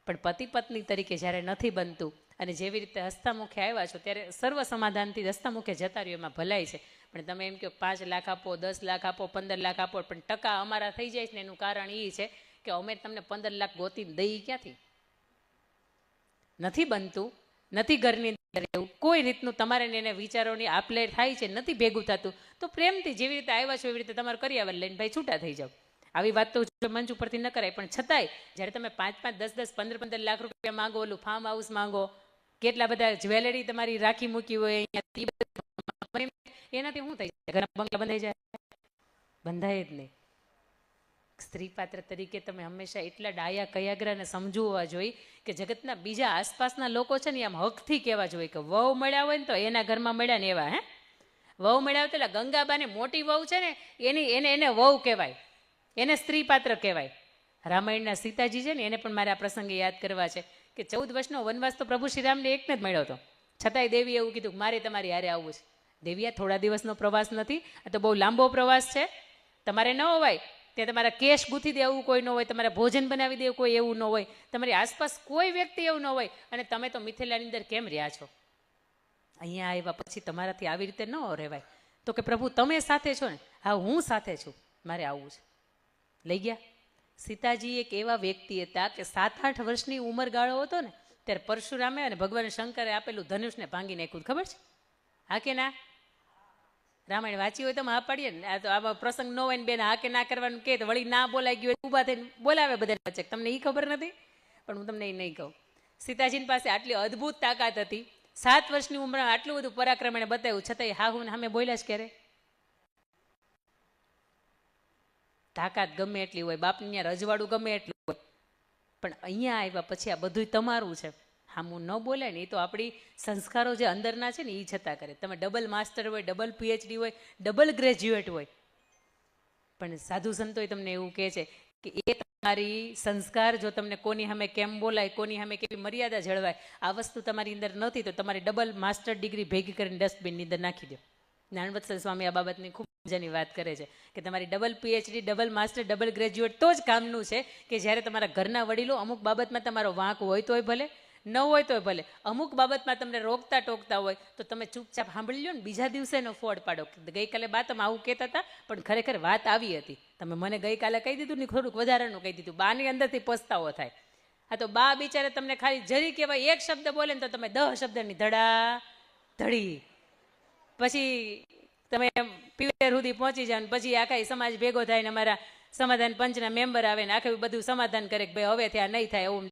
પણ પતિ પત્ની તરીકે જ્યારે નથી બનતું અને જેવી રીતે હસ્તમુખે આવ્યા છો ત્યારે સર્વ સમાધાનથી હસ્તમુખે જતા રહ્યો એમાં ભલાઈ છે. પણ તમે એમ કહો 5 લાખ આપો, 10 લાખ આપો, 15 લાખ આપો, પણ ટકા અમારા થઈ જાય છે ને એનું કારણ એ છે કે અમે તમને 15 લાખ ગોતીને દઈ ક્યાંથી? નથી બનતું, નથી ઘરની અંદર એવું કોઈ રીતનું તમારે એને વિચારોની આપલે થાય છે, નથી ભેગું થતું, તો પ્રેમથી જેવી રીતે આવ્યા છો એવી રીતે તમારે કરી આવે લઈને ભાઈ છૂટા થઈ જાવ. આવી વાત તો મંચ ઉપરથી ન કરાય. પણ છતાંય જ્યારે તમે 5-5, 10-10, 15-15 લાખ રૂપિયા માંગો, ઓલું ફાર્મ હાઉસ માંગો, કેટલા બધા જ્વેલરી તમારી રાખી મૂકી હોય અહીંયા, એનાથી શું થઈ જાય? ઘરના બંગલા બંધાઈ જાય? બંધાય જ નહીં. સ્ત્રી પાત્ર તરીકે તમે હંમેશા એટલા ડાયા કયાગ્રા ને સમજવા જોઈએ કે જગતના બીજા આસપાસના લોકો છે ને આમ હકથી કહેવા જોઈએ કે વહુ મળ્યા હોય ને તો એના ઘરમાં મળ્યા ને એવા. વહુ મળ્યા હોય તો એટલે ગંગાબાની મોટી વહુ છે ને એને વહુ કહેવાય, એને સ્ત્રી પાત્ર કહેવાય. રામાયણના સીતાજી છે ને એને પણ મારે આ પ્રસંગે યાદ કરવા છે કે 14 વર્ષનો વનવાસ તો પ્રભુ શ્રીરામને એકને જ મળ્યો હતો, છતાંય દેવી એવું કીધું મારે તમારી હારે આવવું છે. દેવી આ થોડા દિવસનો પ્રવાસ નથી, આ તો બહુ લાંબો પ્રવાસ છે, તમારે ન હોવાય ત્યાં તમારા કેશ ગૂંથી દે એવું કોઈ ન હોય, તમારે ભોજન બનાવી દે કોઈ એવું ન હોય, તમારી આસપાસ કોઈ વ્યક્તિ એવું ન હોય, અને તમે તો મિથિલાની અંદર કેમ રહ્યા છો? અહીંયા આવ્યા પછી તમારાથી આવી રીતે ન રહેવાય. તો કે પ્રભુ તમે સાથે છો ને? હા હું સાથે છું, મારે આવવું છે. લઈ ગયા. સીતાજી એક એવા વ્યક્તિ હતા કે 7-8 વર્ષની ઉંમરગાળો હતો ને ત્યારે પરશુરામે અને ભગવાન શંકરે આપેલું ધનુષને ભાંગી નાખ્યું, ખબર છે? હા કે ના? રામાયણ વાંચી હોય તો હા પાડીએ ને. આ તો આવા પ્રસંગ ન હોય ને બેન હા કે ના કરવાનું કે વળી ના બોલાઈ ગયું ઊભા થઈને બોલાવે બધા વચ્ચે. તમને એ ખબર નથી, પણ હું તમને એ નહીં કહું. સીતાજીની પાસે આટલી અદ્ભુત તાકાત હતી, 7 વર્ષની ઉંમરે આટલું બધું પરાક્રમ એને બતાવ્યું, છતાંય હા હું સામે બોલ્યા જ ક્યારે? તાકાત ગમે એટલી હોય, બાપની ત્યાં રજવાડું ગમે એટલું હોય, પણ અહીંયા આવ્યા પછી આ બધું તમારું છે, હામું ન બોલે ને. એ તો આપણી સંસ્કારો જે અંદરના છે ને એ છતાં કરે. તમે ડબલ માસ્ટર હોય, ડબલ પીએચડી હોય, ડબલ ગ્રેજ્યુએટ હોય, પણ સાધુ સંતોય તમને એવું કહે છે કે એ તમારી સંસ્કાર, જો તમને કોની સામે કેમ બોલાય, કોની સામે કેવી મર્યાદા જળવાય, આ વસ્તુ તમારી અંદર નથી તો તમારી ડબલ માસ્ટર ડિગ્રી ભેગી કરીને ડસ્ટબિનની અંદર નાખી દો. જ્ઞાનવત્સલ સ્વામી આ બાબતની ખૂબ મજાની વાત કરે છે કે તમારી double PhD, double master, double graduate તો જ કામનું છે કે જ્યારે તમારા ઘરના વડીલો અમુક બાબતમાં તમારો વાંક હોય તોય ભલે, ન હોય તોય ભલે, અમુક બાબતમાં તમને રોકતા ટોકતા હોય તો તમે ચૂપચાપ સાંભળી લો ને, બીજા દિવસે એનો ફોડ પાડો. ગઈકાલે બા તમે આવું કહેતા હતા પણ ખરેખર વાત આવી હતી, તમે મને ગઈકાલે કહી દીધું ને, થોડુંક વધારાનું કહી દીધું, બાની અંદરથી પસ્તાવો થાય. હા તો બા બિચારે તમને ખાલી જરી કહેવાય એક શબ્દ બોલે ને તો તમે 10 શબ્દની ધડા ધડી, પછી તમે પિવેર સુધી પહોંચી જાઓ ને પછી આખા સમાજ ભેગો થાય ને અમારા સમાધાન પંચના મેમ્બર આવે ને આખું બધું સમાધાન કરે કે ભાઈ હવેથી આ નહીં થાય એવું